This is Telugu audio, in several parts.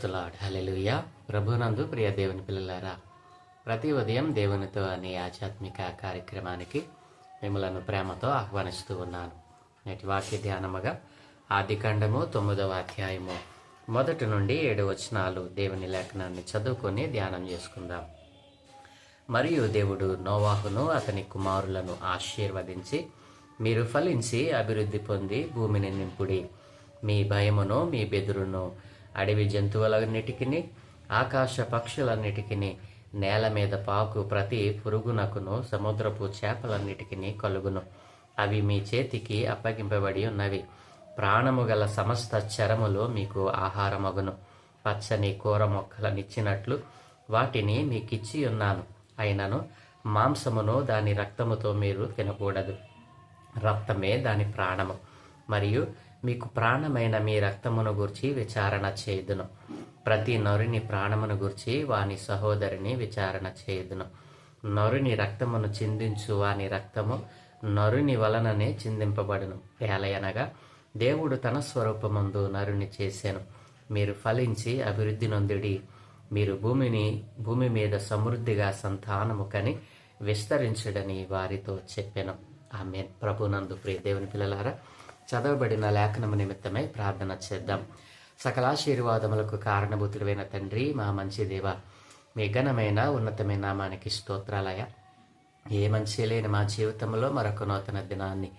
The lord. హల్లెలూయా. ప్రభునందు ప్రియ దేవుని పిల్లలారా, ప్రతి ఉదయం దేవునితో అనే ఆధ్యాత్మిక కార్యక్రమానికి మిమ్మలను ప్రేమతో ఆహ్వానిస్తూ ఉన్నాను. నేటి వాక్య ధ్యానముగా ఆదికాండము 9వ అధ్యాయము 1 నుండి 7 వచనాలు దేవుని లేఖనాన్ని చదువుకొని ధ్యానం చేసుకుందాం. మరియు దేవుడు నోవాహును అతని కుమారులను ఆశీర్వదించి, మీరు ఫలించి అభివృద్ధి పొంది భూమిని నింపుడి. మీ భయమును మీ బెదురును అడవి జంతువులన్నిటికీ ఆకాశ పక్షులన్నిటికీ నేల మీద పాకు ప్రతి పురుగునకును సముద్రపు చేపలన్నిటికీ కలుగును. అవి మీ చేతికి అప్పగింపబడి ఉన్నవి. ప్రాణము గల సమస్త చరములు మీకు ఆహారమగును. పచ్చని కూర మొక్కలనిచ్చినట్లు వాటిని మీకిచ్చి ఉన్నాను. అయినను మాంసమును దాని రక్తముతో మీరు తినకూడదు. రక్తమే దాని ప్రాణము. మరియు మీకు ప్రాణమైన మీ రక్తమును గూర్చి విచారణ చేయుదును. ప్రతి నరుని ప్రాణమును గూర్చి వాని సహోదరిని విచారణ చేయుదును. నరుని రక్తమును చిందించు వాని రక్తము నరుని వలననే చిందింపబడును. ఏలయనగా దేవుడు తన స్వరూపమందు నరుని చేసెను. మీరు ఫలించి అభివృద్ధి నొందిడి. మీరు భూమి మీద సమృద్ధిగా సంతానము కని విస్తరించుడని వారితో చెప్పెను. ఆమేన్. ప్రభునందు ప్రియ దేవుని పిల్లలారా, చదవబడిన లేఖనము నిమిత్తమై ప్రార్థన చేద్దాం. సకలాశీర్వాదములకు కారణభూతుడైన తండ్రి, మా మంచి దేవ, మీ ఘనమైన ఉన్నతమైన నామానికి స్తోత్రాలయ. ఏ మంచి లేని మా జీవితంలో మరొక నూతన దినాన్ని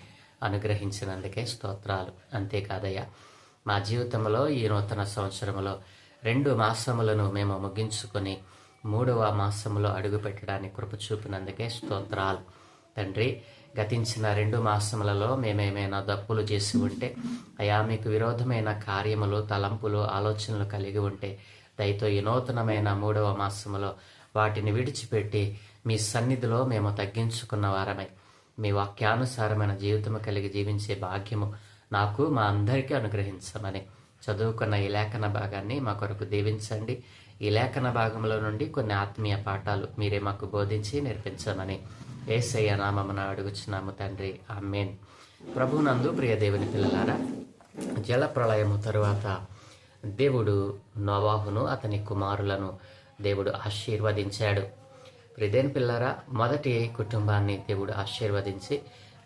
అనుగ్రహించినందుకే స్తోత్రాలు. అంతేకాదయ్యా, మా జీవితంలో ఈ నూతన సంవత్సరంలో 2 మాసములను మేము ముగించుకొని 3వ మాసములో అడుగు పెట్టడానికి కృప చూపినందుకే స్తోత్రాలు. తండ్రి, గతించిన 2 మాసములలో మేమేమైనా తప్పులు చేసి ఉంటే, అయా మీకు విరోధమైన కార్యములు, తలంపులు, ఆలోచనలు కలిగి ఉంటే, దయతో ఈ నూతనమైన 3వ మాసములో వాటిని విడిచిపెట్టి మీ సన్నిధిలో మేము తగ్గించుకున్న వారమై మీ వాక్యానుసారమైన జీవితము కలిగి జీవించే భాగ్యము నాకు, మా అందరికీ అనుగ్రహించమని చదువుకున్న ఈ లేఖన భాగాన్ని మా కొరకు దీవించండి. ఈ లేఖన భాగంలో నుండి కొన్ని ఆత్మీయ పాఠాలు మీరే మాకు బోధించి నేర్పించమని యేసయ్య నామమున అడుగుచున్నాము తండ్రి. ఆమేన్. ప్రభునందు ప్రియ దేవుని పిల్లలారా, జల ప్రళయము తరువాత దేవుడు నోవాహును అతని కుమారులను దేవుడు ఆశీర్వదించాడు. ప్రియ దేవుని పిల్లలారా, మొదటి కుటుంబాన్ని దేవుడు ఆశీర్వదించి,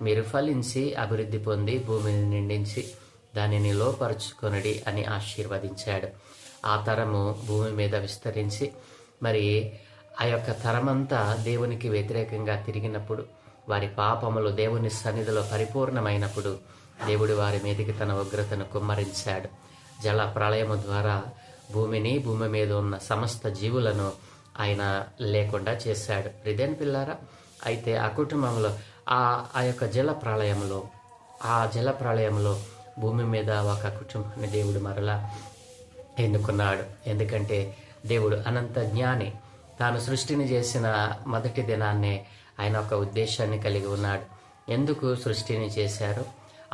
మీరు ఫలించి అభివృద్ధి పొంది భూమిని నిండించి దానిని లోపరుచుకొనడి అని ఆశీర్వదించాడు. ఆ తరము భూమి మీద విస్తరించి, మరి ఆ యొక్క తరమంతా దేవునికి వ్యతిరేకంగా తిరిగినప్పుడు, వారి పాపములు దేవుని సన్నిధిలో పరిపూర్ణమైనప్పుడు దేవుడు వారి మీదకి తన ఉగ్రతను కుమ్మరించాడు. జల ప్రళయము ద్వారా భూమి మీద ఉన్న సమస్త జీవులను ఆయన లేకుండా చేశాడు. ప్రియదేని పిల్లారా, అయితే ఆ కుటుంబంలో ఆ యొక్క జల ప్రళయంలో భూమి మీద ఒక కుటుంబాన్ని దేవుడు మరలా ఎన్నుకున్నాడు. ఎందుకంటే దేవుడు అనంత జ్ఞాని. తాను సృష్టిని చేసిన మొదటి దినాన్నే ఆయన ఒక ఉద్దేశాన్ని కలిగి ఉన్నాడు. ఎందుకు సృష్టిని చేశారు?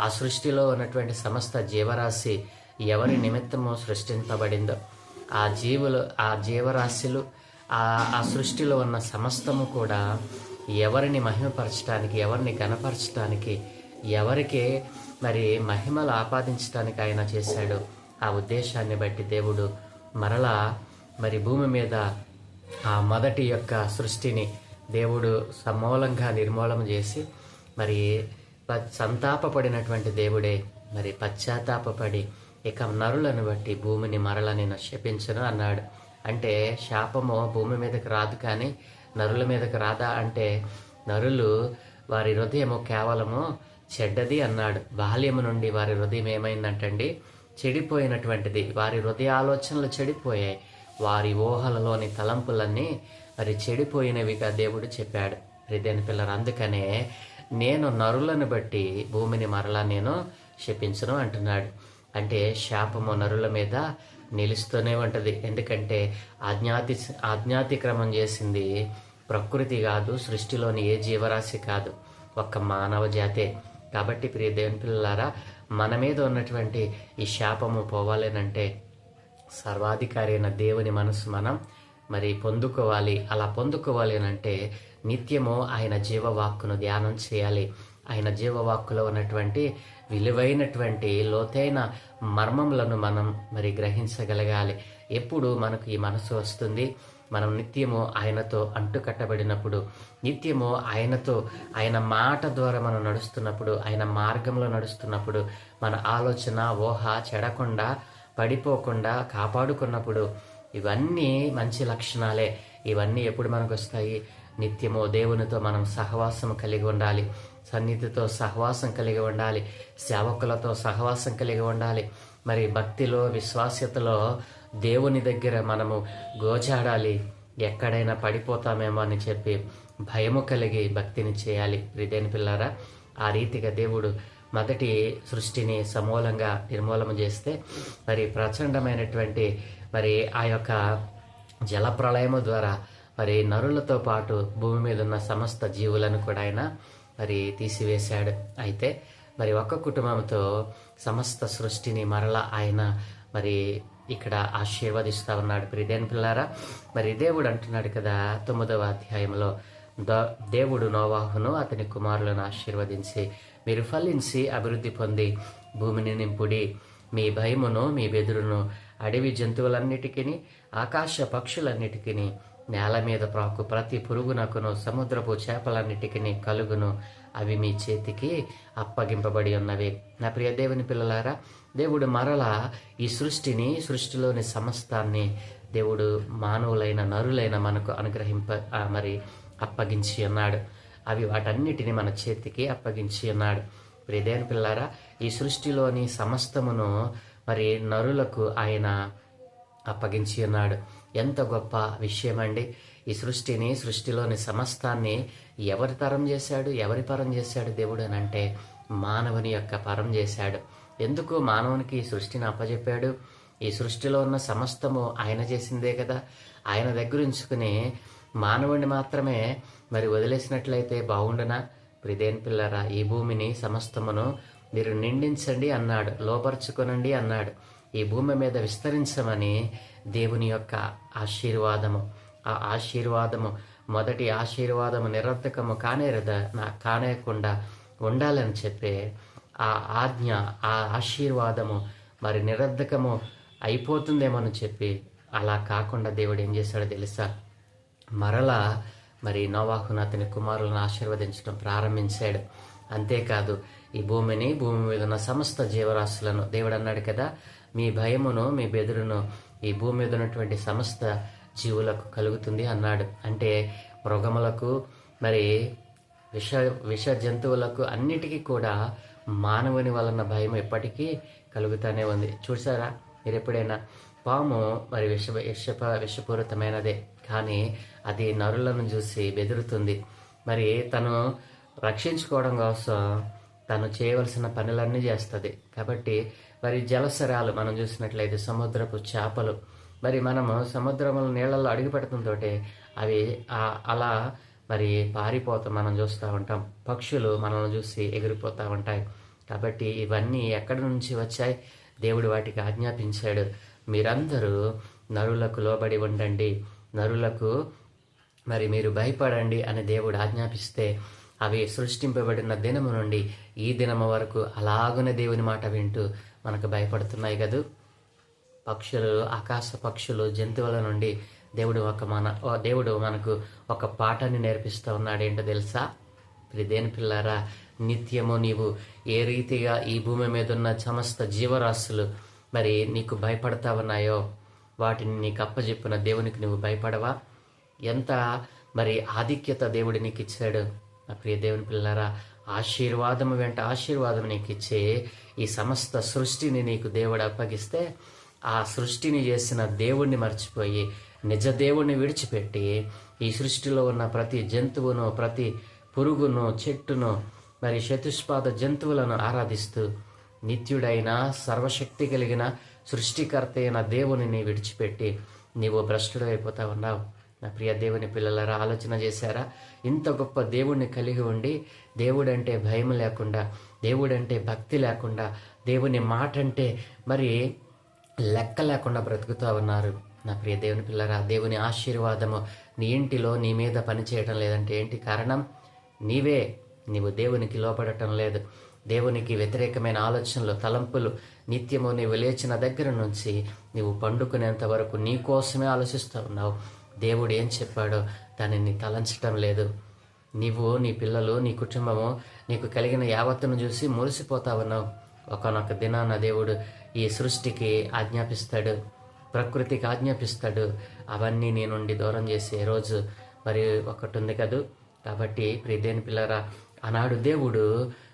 ఆ సృష్టిలో ఉన్నటువంటి సమస్త జీవరాశి ఎవరి నిమిత్తము సృష్టింపబడిందో, ఆ జీవరాశులు, ఆ సృష్టిలో ఉన్న సమస్తము కూడా ఎవరిని మహిమపరచడానికి, ఎవరిని గణపరచడానికి, ఎవరికి మరి మహిమలు ఆపాదించడానికి ఆయన చేశాడు. ఆ ఉద్దేశాన్ని బట్టి దేవుడు మరలా మరి భూమి మీద ఆ మొదటి యొక్క సృష్టిని దేవుడు సమూలంగా నిర్మూలన చేసి, మరి సంతాపపడినటువంటి దేవుడే మరి పశ్చాత్తాపడి ఇక నరులను బట్టి భూమిని మరల నేను శపించను అన్నాడు. అంటే శాపము భూమి మీదకి రాదు, కానీ నరుల మీదకి రాదా అంటే, నరులు వారి హృదయము కేవలము చెడ్డది అన్నాడు. బాల్యము నుండి వారి హృదయం ఏమైందంటండి? చెడిపోయినటువంటిది. వారి హృదయ ఆలోచనలు చెడిపోయాయి. వారి ఊహలలోని తలంపులన్నీ మరి చెడిపోయినవిగా దేవుడు చెప్పాడు. ప్రియదేని పిల్లలు, అందుకనే నేను నరులను బట్టి భూమిని మరలా నేను శపించను అంటున్నాడు. అంటే శాపము నరుల మీద నిలుస్తూనే ఉంటుంది. ఎందుకంటే ఆజ్ఞాతిక్రమం చేసింది ప్రకృతి కాదు, సృష్టిలోని ఏ జీవరాశి కాదు, ఒక్క మానవ జాతే. కాబట్టి ప్రియ దేవుని పిల్లలారా, మన మీద ఉన్నటువంటి ఈ శాపము పోవాలేనంటే సర్వాధికారి అయిన దేవుని మనసు మనం మరి పొందుకోవాలి. అలా పొందుకోవాలి అంటే నిత్యము ఆయన జీవవాక్కును ధ్యానం చేయాలి. ఆయన జీవవాక్కులో ఉన్నటువంటి విలువైనటువంటి లోతైన మర్మములను మనం మరి గ్రహించగలగాలి. ఎప్పుడు మనకు ఈ మనసు వస్తుంది? మనం నిత్యము ఆయనతో అంటుకట్టబడినప్పుడు, నిత్యము ఆయనతో, ఆయన మాట ద్వారా మనం నడుస్తున్నప్పుడు, ఆయన మార్గంలో నడుస్తున్నప్పుడు, మన ఆలోచన ఊహ చెడకుండా, పడిపోకుండా కాపాడుకున్నప్పుడు, ఇవన్నీ మంచి లక్షణాలే. ఇవన్నీ ఎప్పుడు మనకు వస్తాయి? నిత్యము దేవునితో మనం సహవాసం కలిగి ఉండాలి, సన్నిధితో సహవాసం కలిగి ఉండాలి, సేవకులతో సహవాసం కలిగి ఉండాలి. మరి భక్తిలో, విశ్వాస్యతలో దేవుని దగ్గర మనము గోచాడాలి. ఎక్కడైనా పడిపోతామేమో అని చెప్పి భయము కలిగి భక్తిని చేయాలి. ప్రియదేని పిల్లారా, ఆ రీతిగా దేవుడు మొదటి సృష్టిని సమూలంగా నిర్మూలన చేస్తే మరి ప్రచండమైనటువంటి మరి ఆ యొక్క జలప్రళయము ద్వారా మరి నరులతో పాటు భూమి మీద ఉన్న సమస్త జీవులను కూడా ఆయన మరి తీసివేశాడు. అయితే మరి ఒక్క కుటుంబంతో సమస్త సృష్టిని మరలా ఆయన మరి ఇక్కడ ఆశీర్వదిస్తూ ఉన్నాడు. ప్రియదేని పిల్లారా, మరి దేవుడు అంటున్నాడు కదా 9వ అధ్యాయంలో, దేవుడు నోవాహును అతని కుమారులను ఆశీర్వదించి, మీరు ఫలించి అభివృద్ధి పొంది భూమిని నింపుడి, మీ భయమును మీ బెదురును అడవి జంతువులన్నిటికీ, ఆకాశ పక్షులన్నిటికీ, నేల మీద ప్రాకు ప్రతి పురుగునకును, సముద్రపు చేపలన్నిటికీ కలుగును, అవి మీ చేతికి అప్పగింపబడి ఉన్నవి. నా ప్రియ దేవుని పిల్లలారా, దేవుడు మరలా ఈ సృష్టిలోని సమస్తాన్ని దేవుడు మానవులైన నరులైన మనకు మరి అప్పగించి ఉన్నాడు. అవి వాటన్నిటిని మన చేతికి అప్పగించి ఉన్నాడు. ప్రియ దేవుని పిల్లారా, ఈ సృష్టిలోని సమస్తమును మరి నరులకు ఆయన అప్పగించి ఉన్నాడు. ఎంత గొప్ప విషయం అండి! ఈ సృష్టిలోని సమస్తాన్ని ఎవరి తరం చేశాడు, ఎవరి పరం చేశాడు దేవుడు అని అంటే మానవుని యొక్క పరం చేశాడు. ఎందుకు మానవునికి ఈ సృష్టిని అప్పచెప్పాడు? ఈ సృష్టిలో ఉన్న సమస్తము ఆయన చేసిందే కదా. ఆయన దగ్గర ఉంచుకుని మానవుడిని మాత్రమే మరి వదిలేసినట్లయితే బాగుండునా? ప్రియదేని పిల్లరా, ఈ భూమిని సమస్తమును మీరు నిండించండి అన్నాడు, లోపరుచుకొనండి అన్నాడు. ఈ భూమి మీద విస్తరించమని దేవుని యొక్క ఆశీర్వాదము. ఆ ఆశీర్వాదము, మొదటి ఆశీర్వాదము నిరర్థకము కానేయకుండా ఉండాలని చెప్పే ఆ ఆజ్ఞ, ఆ ఆశీర్వాదము మరి నిరర్థకము అయిపోతుందేమని చెప్పి అలా కాకుండా దేవుడు ఏం చేశాడో తెలుసా? మరలా మరి నోవాహును అతని కుమారులను ఆశీర్వదించడం ప్రారంభించాడు. అంతేకాదు, ఈ భూమి మీద ఉన్న సమస్త జీవరాశులను దేవుడు అన్నాడు కదా, మీ భయమును మీ బెదురును ఈ భూమి మీద ఉన్నటువంటి సమస్త జీవులకు కలుగుతుంది అన్నాడు. అంటే మృగములకు మరి విష జంతువులకు అన్నిటికీ కూడా మానవుని వలన భయం ఎప్పటికీ కలుగుతూనే ఉంది. చూసారా మీరు ఎప్పుడైనా? పాము మరి విషపూరితమైనదే, కానీ అది నరులను చూసి బెదురుతుంది. మరి తను రక్షించుకోవడం కోసం తను చేయవలసిన పనులన్నీ చేస్తుంది. కాబట్టి మరి జలసరాలు మనం చూసినట్లయితే సముద్రపు చేపలు, మరి మనము సముద్రముల నీళ్ళల్లో అడుగు పెడుతుందోటే అవి అలా మరి పారిపోతాం మనం చూస్తూ ఉంటాం. పక్షులు మనల్ని చూసి ఎగిరిపోతూ ఉంటాయి. కాబట్టి ఇవన్నీ ఎక్కడి నుంచి వచ్చాయి? దేవుడు వాటికి ఆజ్ఞాపించాడు, మీరందరూ నరులకు లోబడి ఉండండి, నరులకు మరి మీరు భయపడండి అని దేవుడు ఆజ్ఞాపిస్తే అవి సృష్టింపబడిన దినము నుండి ఈ దినము వరకు అలాగునే దేవుని మాట వింటూ మనకు భయపడుతున్నాయి కదూ. పక్షులు, ఆకాశ పక్షులు, జంతువుల నుండి దేవుడు మనకు ఒక పాఠాన్ని నేర్పిస్తూ ఉన్నాడు. ఏంటో తెలుసా? ప్రియదేని పిల్లారా, నిత్యము నీవు ఏ రీతిగా ఈ భూమి మీద ఉన్న సమస్త జీవరాశులు మరి నీకు భయపడతా ఉన్నాయో వాటిని నీకు అప్పచెప్పిన దేవునికి నువ్వు భయపడవా? ఎంత మరి ఆధిక్యత దేవుడు నీకు ఇచ్చాడు. నా ప్రియ దేవుని పిల్లారా, ఆశీర్వాదము వెంట ఆశీర్వాదం నీకు ఇచ్చే ఈ సమస్త సృష్టిని నీకు దేవుడు అప్పగిస్తే ఆ సృష్టిని చేసిన దేవుణ్ణి మర్చిపోయి నిజ దేవుణ్ణి విడిచిపెట్టి ఈ సృష్టిలో ఉన్న ప్రతి జంతువును, ప్రతి పురుగును, చెట్టును, మరి చతుష్పాద జంతువులను ఆరాధిస్తూ నిత్యుడైన సర్వశక్తి కలిగిన సృష్టికర్త అయిన దేవుని విడిచిపెట్టి నీవు భ్రష్టుడు అయిపోతా ఉన్నావు. నా ప్రియ దేవుని పిల్లలారా, ఆలోచన చేశారా? ఇంత గొప్ప దేవుణ్ణి కలిగి ఉండి దేవుడంటే భయం లేకుండా, దేవుడంటే భక్తి లేకుండా, దేవుని మాట అంటే మరి లెక్క లేకుండా బ్రతుకుతూ ఉన్నారు. నా ప్రియ దేవుని పిల్లరా, దేవుని ఆశీర్వాదము నీ ఇంటిలో నీ మీద పనిచేయటం లేదంటే ఏంటి కారణం? నీవు దేవునికి లోపడటం లేదు. దేవునికి వ్యతిరేకమైన ఆలోచనలు, తలంపులు నిత్యము నీవు లేచిన దగ్గర నుంచి నీవు పండుకునేంత వరకు నీ కోసమే ఆలోచిస్తూ ఉన్నావు. దేవుడు ఏం చెప్పాడో దానిని తలంచటం లేదు. నీవు, నీ పిల్లలు, నీ కుటుంబము, నీకు కలిగిన యావత్తును చూసి మురిసిపోతా ఉన్నావు. ఒకనొక దినాన దేవుడు ఈ సృష్టికి ఆజ్ఞాపిస్తాడు, ప్రకృతికి ఆజ్ఞాపిస్తాడు, అవన్నీ నీ నుండి దూరం చేసే రోజు మరి ఒకటి ఉంది కదూ. కాబట్టి ప్రియదేని పిల్లరా, ఆనాడు దేవుడు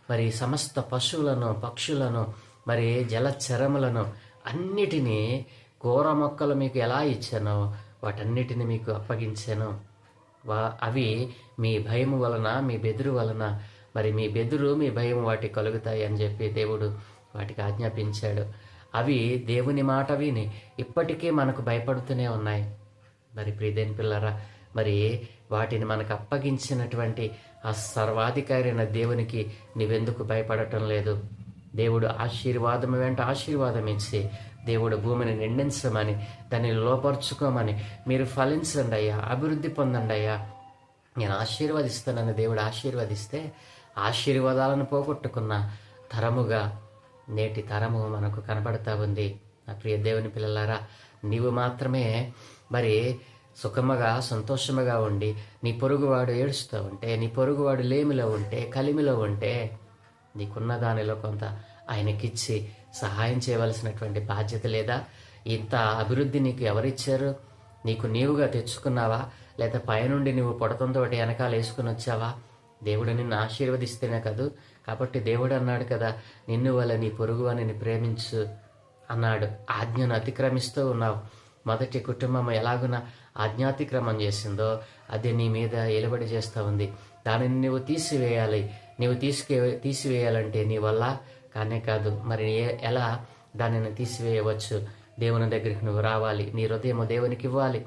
మరి సమస్త పశువులను, పక్షులను, మరి జలచరములను అన్నిటినీ కూర మొక్కలు మీకు ఎలా ఇచ్చానో వాటన్నిటిని మీకు అప్పగించాను. అవి మీ భయము వలన, మీ బెదురు వలన, మరి మీ బెదురు, మీ భయం వాటికి కలుగుతాయి అని చెప్పి దేవుడు వాటికి ఆజ్ఞాపించాడు. అవి దేవుని మాట విని ఇప్పటికీ మనకు భయపడుతూనే ఉన్నాయి. మరి ప్రియదేని పిల్లరా, మరి వాటిని మనకు అప్పగించినటువంటి ఆ సర్వాధికారి అయిన దేవునికి నీవెందుకు భయపడటం లేదు? దేవుడు ఆశీర్వాదం వెంట ఆశీర్వాదం ఇచ్చి, దేవుడు భూమిని నిండించమని, దాన్ని లోపరుచుకోమని, మీరు ఫలించండి అయ్యా, అభివృద్ధి పొందండి అయ్యా, నేను ఆశీర్వదిస్తానని దేవుడు ఆశీర్వదిస్తే ఆశీర్వాదాలను పోగొట్టుకున్న తరముగా నేటి తరము మనకు కనబడతా ఉంది. నా ప్రియ దేవుని పిల్లలారా, నీవు మాత్రమే మరి సుఖముగా, సంతోషముగా ఉండి నీ పొరుగువాడు ఏడుస్తూ ఉంటే, నీ పొరుగువాడు లేమిలో ఉంటే, కలిమిలో ఉంటే, నీకున్న దానిలో కొంత ఆయనకిచ్చి సహాయం చేయవలసినటువంటి బాధ్యత లేదా? ఇంత అభివృద్ధి నీకు ఎవరిచ్చారు? నీకు నీవుగా తెచ్చుకున్నావా, లేదా పైనుండి నువ్వు పొడతంతో వెనకాల వేసుకుని వచ్చావా? దేవుడు నిన్ను ఆశీర్వదిస్తేనే కదూ. కాబట్టి దేవుడు అన్నాడు కదా, నిన్ను వల్ల నీ పొరుగు అని ప్రేమించు అన్నాడు. ఆజ్ఞను అతిక్రమిస్తూ ఉన్నావు. మొదటి కుటుంబం ఎలాగున ఆజ్ఞాతిక్రమం చేసిందో అది నీ మీద ఎలుబడి చేస్తూ ఉంది. దానిని నువ్వు తీసివేయాలి. నువ్వు తీసివేయాలంటే నీ వల్ల కానే కాదు. మరి ఎలా దానిని తీసివేయవచ్చు? దేవుని దగ్గరికి నువ్వు రావాలి. నీ హృదయం దేవునికి ఇవ్వాలి.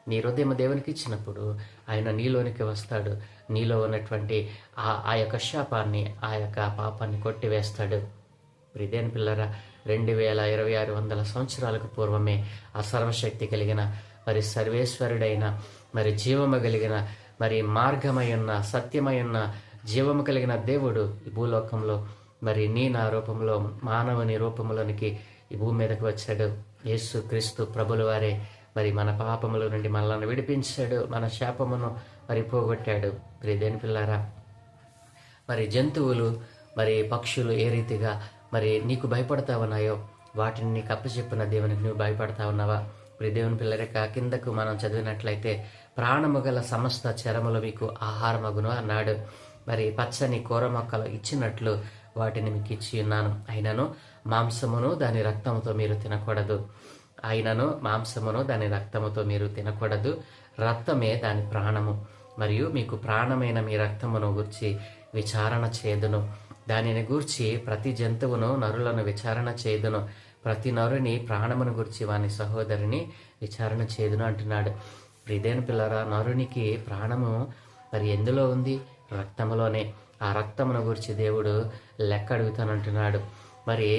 నీ హృదయం దేవునికి ఇచ్చినప్పుడు ఆయన నీలోనికి వస్తాడు. నీలో ఉన్నటువంటి ఆ యొక్క శాపాన్ని, ఆ యొక్క పాపాన్ని కొట్టివేస్తాడు. ప్రియదేని పిల్లరా, 2600 సంవత్సరాలకు పూర్వమే ఆ సర్వశక్తి కలిగిన, మరి సర్వేశ్వరుడైన, మరి జీవము కలిగిన, మరి మార్గమై ఉన్న, సత్యమై ఉన్న, జీవము కలిగిన దేవుడు ఈ భూలోకంలో మరి నా రూపంలో, మానవుని రూపంలోనికి ఈ భూమి మీదకి వచ్చాడు. యేసు క్రీస్తు ప్రభుల వారే మరి మన పాపముల నుండి మనల్ని విడిపించాడు, మన శాపమును మరి పోగొట్టాడు. ప్రియదేని పిల్లారా, మరి జంతువులు, మరి పక్షులు ఏ రీతిగా మరి నీకు భయపడతా ఉన్నాయో వాటిని నీకు అప్పచెప్పిన దేవునికి నువ్వు భయపడతా ఉన్నావా? ప్రియదేవుని పిల్లరేక కిందకు మనం చదివినట్లయితే, ప్రాణము గల సమస్త చరములు మీకు ఆహారమగును అన్నాడు. మరి పచ్చని కూర మొక్కలు ఇచ్చినట్లు వాటిని మీకు ఇచ్చి ఉన్నాను. అయినను మాంసమును దాని రక్తముతో మీరు తినకూడదు. మాంసమును దాని రక్తముతో మీరు తినకూడదు. రక్తమే దాని ప్రాణము. మరియు మీకు ప్రాణమైన మీ రక్తమును గూర్చి విచారణ చేదును. దానిని గూర్చి ప్రతి జంతువును, నరులను విచారణ చేదును. ప్రతి నరుని ప్రాణమును గురించి వాని సహోదరిని విచారణ చేదును అంటున్నాడు. ప్రియదేని పిల్లరా, నరునికి ప్రాణము మరి ఎందులో ఉంది? రక్తములోనే. ఆ రక్తమును గురించి దేవుడు లెక్క అడుగుతానంటున్నాడు. మరి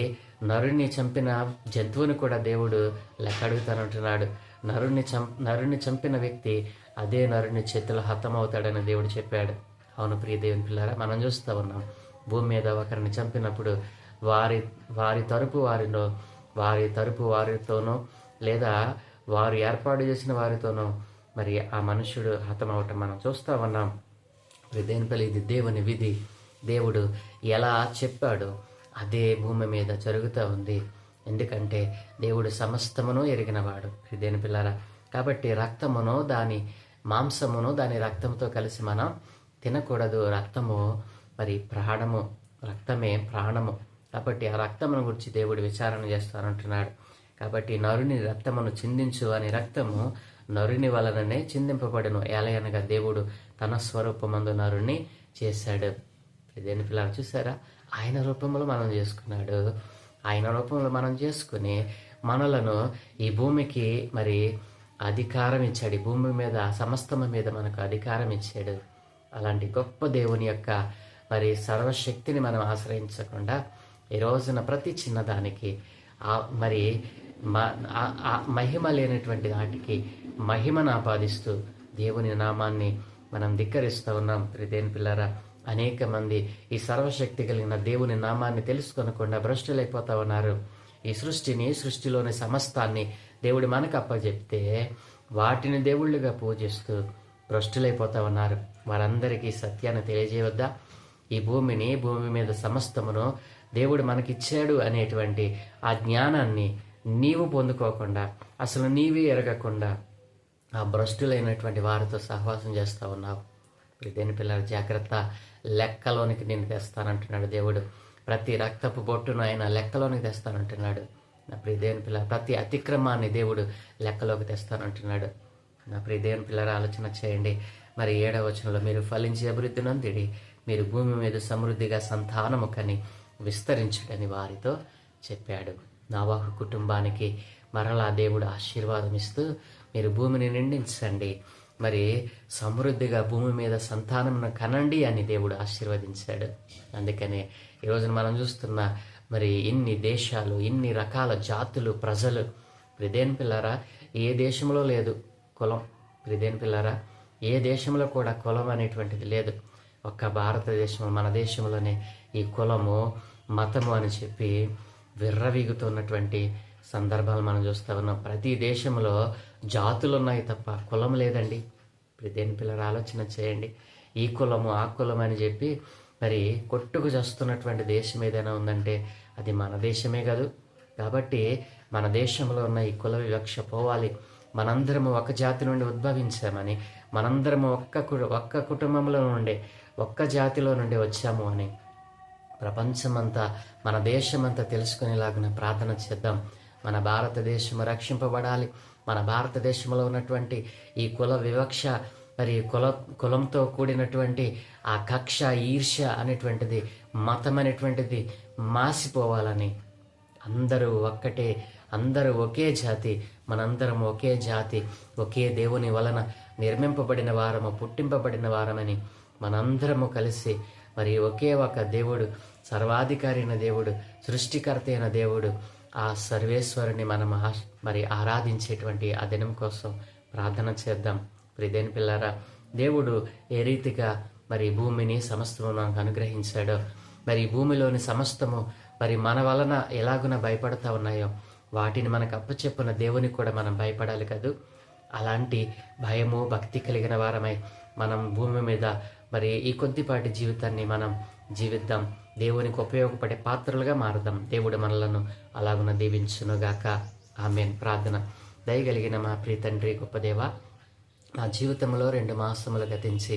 నరుని చంపిన జంతువుని కూడా దేవుడు లెక్క అడుగుతానంటున్నాడు. నరుని చంపిన వ్యక్తి అదే నరుని చేతిలో హతమవుతాడని దేవుడు చెప్పాడు. అవును ప్రియ దేవుని పిల్లారా, మనం చూస్తూ ఉన్నాం. భూమి మీద ఒకరిని చంపినప్పుడు వారి తరపు వారితోనో లేదా వారు ఏర్పాటు చేసిన వారితోనో మరి ఆ మనుష్యుడు హతమవటం మనం చూస్తూ ఉన్నాం. దేనిపల్లి ఇది దేవుని విధి. దేవుడు ఎలా చెప్పాడో అదే భూమి మీద జరుగుతూ ఉంది. ఎందుకంటే దేవుడు సమస్తమును ఎరిగినవాడు. దేని పిల్లారా, కాబట్టి రక్తమును, దాని మాంసమును, దాని రక్తంతో కలిసి మనం తినకూడదు. రక్తము మరి ప్రాణము, రక్తమే ప్రాణము. కాబట్టి ఆ రక్తమును గురించి దేవుడు విచారణ చేస్తానంటున్నాడు. కాబట్టి నరుని రక్తమును చిందించు అని రక్తము నరుని వలననే చిందింపబడును. ఎలయనగా దేవుడు తన స్వరూపమందు నరుని చేశాడు. దేని పిల్లలు చూసారా, ఆయన రూపంలో మనం చేసుకున్నాడు. ఆయన రూపంలో మనం చేసుకుని మనలను ఈ భూమికి మరి అధికారం ఇచ్చాడు. ఈ భూమి మీద, సమస్తము మీద మనకు అధికారం ఇచ్చాడు. అలాంటి గొప్ప దేవుని యొక్క మరి సర్వశక్తిని మనం ఆశ్రయించకుండా ఈ రోజున ప్రతి చిన్నదానికి మరి మహిమ లేనటువంటి వాటికి మహిమను ఆపాదిస్తూ దేవుని నామాన్ని మనం ధిక్కరిస్తూ ఉన్నాం. దేని పిల్లరా, అనేక మంది ఈ సర్వశక్తి కలిగిన దేవుని నామాన్ని తెలుసుకొనకుండా భ్రష్టులైపోతా ఉన్నారు. ఈ సృష్టిలోని సమస్తాన్ని దేవుడు మనకు అప్పచెప్తే వాటిని దేవుళ్ళుగా పూజిస్తూ భ్రష్టులైపోతా ఉన్నారు. వారందరికీ సత్యాన్ని తెలియజేయవద్దా? ఈ భూమి మీద సమస్తమును దేవుడు మనకిచ్చాడు అనేటువంటి ఆ జ్ఞానాన్ని నీవు పొందుకోకుండా, అసలు నీవే ఎరగకుండా ఆ భ్రష్టులైనటువంటి వారితో సహవాసం చేస్తూ ఉన్నావు. దేని పిల్లల జాగ్రత్త, లెక్కలోనికి నేను తెస్తానంటున్నాడు దేవుడు. ప్రతి రక్తపు బొట్టును ఆయన లెక్కలోనికి తెస్తానంటున్నాడు. నా ప్రియ దేవుని పిల్లల ప్రతి అతిక్రమాన్ని దేవుడు లెక్కలోకి తెస్తానంటున్నాడు. నా ప్రియ దేవుని పిల్లల ఆలోచన చేయండి. మరి 7వ వచనంలో మీరు ఫలించి అభివృద్ధి నొందిడి, మీరు భూమి మీద సమృద్ధిగా సంతానము కని విస్తరించుడని వారితో చెప్పాడు. నోవహు కుటుంబానికి మరలా దేవుడు ఆశీర్వాదం ఇస్తూ మీరు భూమిని నిండించండి, మరి సమృద్ధిగా భూమి మీద సంతానమును కనండి అని దేవుడు ఆశీర్వదించాడు. అందుకనే ఈరోజున మనం చూస్తున్న మరి ఇన్ని దేశాలు, ఇన్ని రకాల జాతులు, ప్రజలు. ప్రిదేన్ పిల్లారా, ఏ దేశంలో లేదు కులం. ప్రిదేన్ పిల్లారా, ఏ దేశంలో కూడా కులం అనేటువంటిది లేదు. ఒక్క భారతదేశం, మన దేశంలోనే ఈ కులము, మతము అని చెప్పి విర్రవీగుతున్నటువంటి సందర్భాలు మనం చూస్తూ ఉన్నాం. ప్రతి దేశంలో జాతులు ఉన్నాయి తప్ప కులం లేదండి. దేని పిల్లలు ఆలోచన చేయండి. ఈ కులము ఆ కులం అని చెప్పి మరి కొట్టుకు చేస్తున్నటువంటి దేశం ఏదైనా ఉందంటే అది మన దేశమే కాదు. కాబట్టి మన దేశంలో ఉన్న ఈ కుల వివక్ష పోవాలి. మనందరము ఒక జాతి నుండి ఉద్భవించామని, మనందరము ఒక్క కుటుంబంలో నుండి, ఒక్క జాతిలో నుండి వచ్చాము అని ప్రపంచమంతా, మన దేశమంతా తెలుసుకునేలాగా ప్రార్థన చేద్దాం. మన భారతదేశం రక్షింపబడాలి. మన భారతదేశంలో ఉన్నటువంటి ఈ కుల వివక్ష, మరి కులంతో కూడినటువంటి ఆ కక్ష, ఈర్ష్య అనేటువంటిది, మతం అనేటువంటిది మాసిపోవాలని, అందరూ ఒక్కటే, అందరూ ఒకే జాతి, మనందరం ఒకే జాతి, ఒకే దేవుని వలన నిర్మింపబడిన వారము, పుట్టింపబడిన వారమని మనందరము కలిసి మరి ఒకే ఒక దేవుడు, సర్వాధికారి అయిన దేవుడు, సృష్టికర్త అయిన దేవుడు, ఆ సర్వేశ్వరుని మనం మరి ఆరాధించేటువంటి ఆ దినం కోసం ప్రార్థన చేద్దాం. ప్రియదేని పిల్లారా, దేవుడు ఏ రీతిగా మరి భూమిని సమస్తము మనకు అనుగ్రహించాడో, మరి భూమిలోని సమస్తము మరి మన వలన ఎలాగున భయపడతా ఉన్నాయో వాటిని మనకు అప్పచెప్పున దేవునికి కూడా మనం భయపడాలి కదూ. అలాంటి భయము, భక్తి కలిగిన వారమై మనం భూమి మీద మరి ఈ కొద్దిపాటి జీవితాన్ని మనం జీవిద్దాం. దేవునికి ఉపయోగపడే పాత్రలుగా మారుదాం. దేవుడు మనలను అలాగున దీవించునుగాక. ఆమేన్. ప్రార్థన. దయగలిగిన మా ప్రియ తండ్రి, గొప్ప దేవ, నా జీవితంలో 2 మాసములు గతించి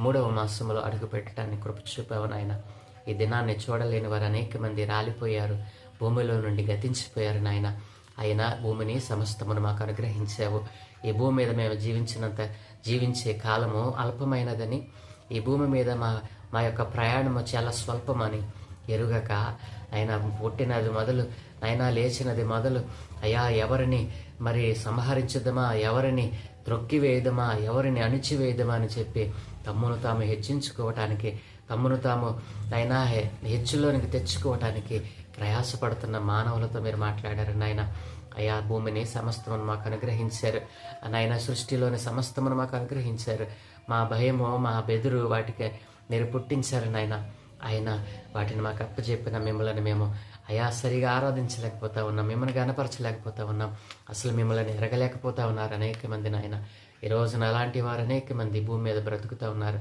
3వ మాసంలో అడుగు పెట్టడానికి కృప చూపావు నాయన. ఈ దినాన్ని చూడలేని వారు అనేక మంది రాలిపోయారు, భూమిలో నుండి గతించిపోయారు నాయన. అయినా భూమిని సమస్తమును మాకు అనుగ్రహించావు. ఈ భూమి మీద మేము జీవించే కాలము అల్పమైనదని, ఈ భూమి మీద మా యొక్క ప్రయాణము చాలా స్వల్పమని ఎరుగక, ఆయన పుట్టినది మొదలు, ఆయన లేచినది మొదలు, అయ్యా ఎవరిని మరి సంహరించుదమా, ఎవరిని త్రొక్కివేయదమా, ఎవరిని అణిచివేయదమా అని చెప్పి తమ్మును తాము హెచ్చించుకోవటానికి, తమ్మును తాము అయినా హెచ్చులోనికి తెచ్చుకోవటానికి ప్రయాసపడుతున్న మానవులతో మీరు మాట్లాడారు నాయన. అయా భూమిని సమస్తమును మాకు అనుగ్రహించారు నాయన, సృష్టిలోని సమస్తమును మాకు అనుగ్రహించారు. మా భయము, మా బెదురు వాటికి మీరు పుట్టించారు నాయన. ఆయన వాటిని మాకు అప్పచెప్పిన మిమ్మల్ని మేము అయా సరిగా ఆరాధించలేకపోతా ఉన్నాం, మిమ్మల్ని గనపరచలేకపోతా ఉన్నాం, అసలు మిమ్మల్ని ఎరగలేకపోతా ఉన్నారు అనేక మంది నాయన. ఈ రోజున అలాంటి వారు అనేక మంది భూమి మీద బ్రతుకుతూ ఉన్నారు.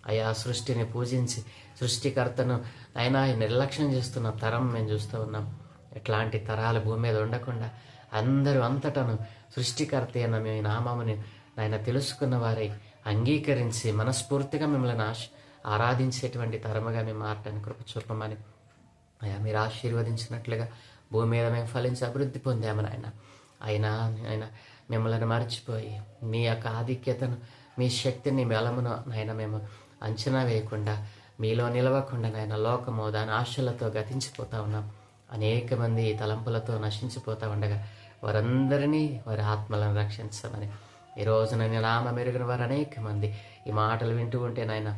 అయా సృష్టిని పూజించి సృష్టికర్తను ఆయన నిర్లక్ష్యం చేస్తున్న తరం మేము చూస్తూ ఉన్నాం. ఎట్లాంటి తరాలు భూమి మీద ఉండకుండా అందరూ అంతటను సృష్టికర్త అయిన మీ నామముని ఆయన తెలుసుకున్న వారై అంగీకరించి మనస్ఫూర్తిగా మిమ్మల్ని ఆరాధించేటువంటి తరముగా మేము మారటానికి కృప చూపమని అయా మీరు ఆశీర్వదించినట్లుగా భూమి మీద మేము ఫలించి అభివృద్ధి పొందామని ఆయన మిమ్మల్ని మర్చిపోయి మీ యొక్క ఆధిక్యతను, మీ శక్తిని, బలమును నాయన మేము అంచనా వేయకుండా, మీలో నిలవకుండా నాయన లోకము దాని ఆశలతో గతించిపోతూ ఉన్నాం. అనేక మంది తలంపులతో నశించిపోతూ ఉండగా వారందరినీ వారి ఆత్మలను రక్షించమని ఈ రోజున నీ నామ మెరుగిన వారు అనేక మంది ఈ మాటలు వింటూ ఉంటే నాయన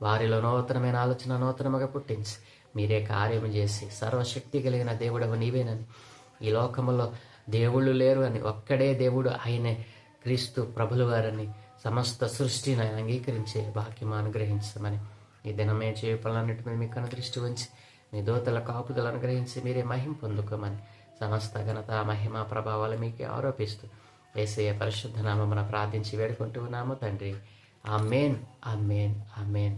వారిలో నూతనమైన ఆలోచన నూతనముగా పుట్టించి మీరే కార్యము చేసి సర్వశక్తి కలిగిన దేవుడవు నీవేనని, ఈ లోకములో దేవుళ్ళు లేరు అని, ఒక్కడే దేవుడు ఆయనే క్రీస్తు ప్రభులు వారని సమస్త సృష్టిని అంగీకరించే భాగ్యము అనుగ్రహించమని ఈ దినమే చేయ పనులన్నిటి మీద మీకు దృష్టి ఉంచి మీ దోతల కాపుదలు అనుగ్రహించి మీరే మహిం పొందుకోమని సమస్త ఘనత మహిమ ప్రభావాలు మీకే ఆరోపిస్తూ యేసయ్య పరిశుద్ధ నామమున ప్రార్థించి వేడుకుంటూ ఉన్నాము తండ్రి. ఆమేన్, ఆమేన్, ఆమేన్.